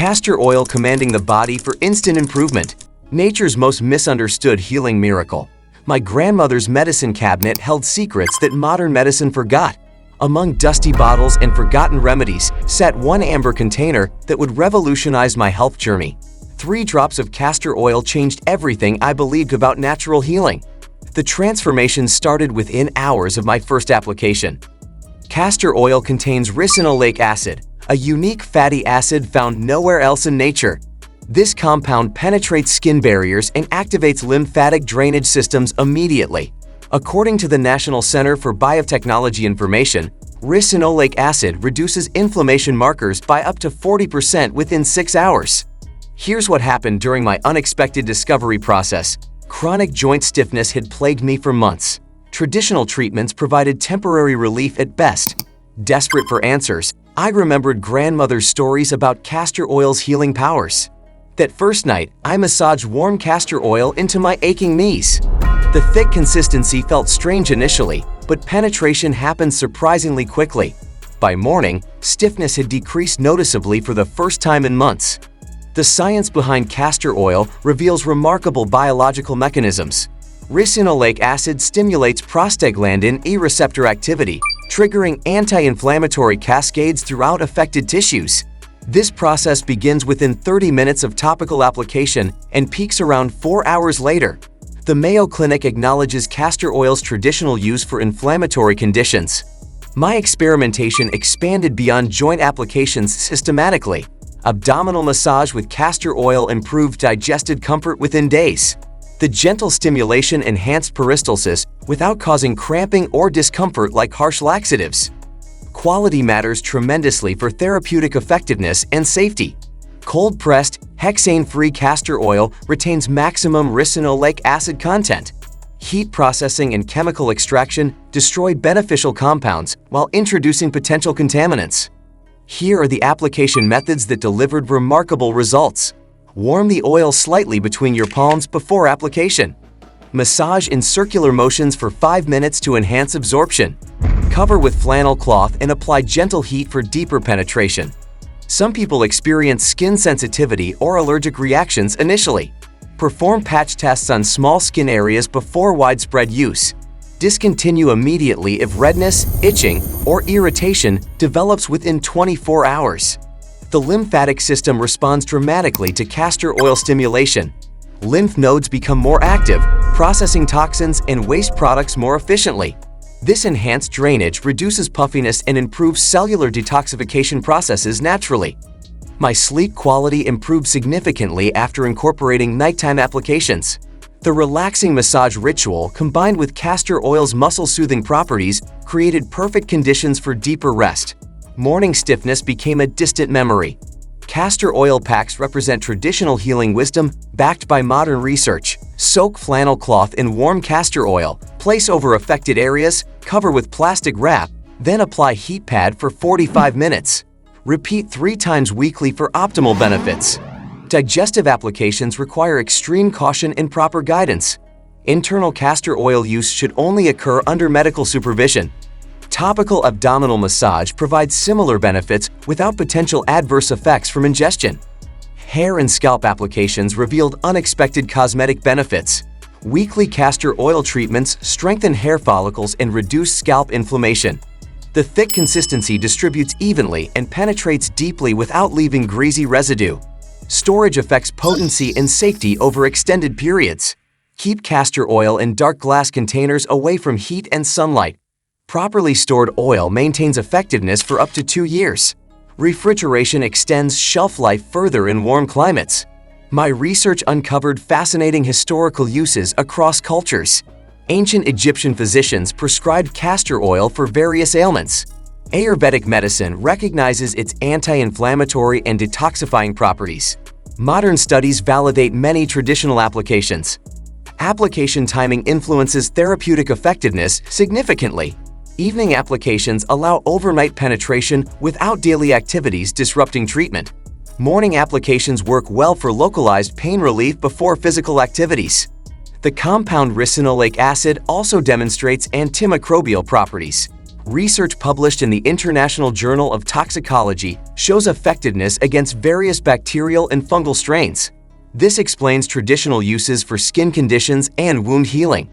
Castor oil commanding the body for instant improvement. Nature's most misunderstood healing miracle. My grandmother's medicine cabinet held secrets that modern medicine forgot. Among dusty bottles and forgotten remedies sat one amber container that would revolutionize my health journey. 3 drops of castor oil changed everything I believed about natural healing. The transformation started within hours of my first application. Castor oil contains ricinoleic acid, a unique fatty acid found nowhere else in nature. This compound penetrates skin barriers and activates lymphatic drainage systems immediately. According to the National Center for Biotechnology Information, ricinoleic acid reduces inflammation markers by up to 40% within 6 hours. Here's what happened during my unexpected discovery process. Chronic joint stiffness had plagued me for months. Traditional treatments provided temporary relief at best. Desperate for answers, I remembered grandmother's stories about castor oil's healing powers. That first night, I massaged warm castor oil into my aching knees. The thick consistency felt strange initially, but penetration happened surprisingly quickly. By morning, stiffness had decreased noticeably for the first time in months. The science behind castor oil reveals remarkable biological mechanisms. Ricinoleic acid stimulates prostaglandin E receptor activity, triggering anti-inflammatory cascades throughout affected tissues. This process begins within 30 minutes of topical application and peaks around 4 hours later. The Mayo Clinic acknowledges castor oil's traditional use for inflammatory conditions. My experimentation expanded beyond joint applications systematically. Abdominal massage with castor oil improved digestive comfort within days. The gentle stimulation enhanced peristalsis without causing cramping or discomfort like harsh laxatives. Quality matters tremendously for therapeutic effectiveness and safety. Cold-pressed, hexane-free castor oil retains maximum ricinoleic acid content. Heat processing and chemical extraction destroy beneficial compounds while introducing potential contaminants. Here are the application methods that delivered remarkable results. Warm the oil slightly between your palms before application. Massage in circular motions for 5 minutes to enhance absorption. Cover with flannel cloth and apply gentle heat for deeper penetration. Some people experience skin sensitivity or allergic reactions initially. Perform patch tests on small skin areas before widespread use. Discontinue immediately if redness, itching, or irritation develops within 24 hours. The lymphatic system responds dramatically to castor oil stimulation. Lymph nodes become more active, processing toxins and waste products more efficiently. This enhanced drainage reduces puffiness and improves cellular detoxification processes naturally. My sleep quality improved significantly after incorporating nighttime applications. The relaxing massage ritual combined with castor oil's muscle-soothing properties created perfect conditions for deeper rest. Morning stiffness became a distant memory. Castor oil packs represent traditional healing wisdom backed by modern research. Soak flannel cloth in warm castor oil, place over affected areas, cover with plastic wrap, then apply heat pad for 45 minutes. Repeat 3 times weekly for optimal benefits. Digestive applications require extreme caution and proper guidance. Internal castor oil use should only occur under medical supervision. Topical abdominal massage provides similar benefits without potential adverse effects from ingestion. Hair and scalp applications revealed unexpected cosmetic benefits. Weekly castor oil treatments strengthen hair follicles and reduce scalp inflammation. The thick consistency distributes evenly and penetrates deeply without leaving greasy residue. Storage affects potency and safety over extended periods. Keep castor oil in dark glass containers away from heat and sunlight. Properly stored oil maintains effectiveness for up to 2 years. Refrigeration extends shelf life further in warm climates. My research uncovered fascinating historical uses across cultures. Ancient Egyptian physicians prescribed castor oil for various ailments. Ayurvedic medicine recognizes its anti-inflammatory and detoxifying properties. Modern studies validate many traditional applications. Application timing influences therapeutic effectiveness significantly. Evening applications allow overnight penetration without daily activities disrupting treatment. Morning applications work well for localized pain relief before physical activities. The compound ricinoleic acid also demonstrates antimicrobial properties. Research published in the International Journal of Toxicology shows effectiveness against various bacterial and fungal strains. This explains traditional uses for skin conditions and wound healing.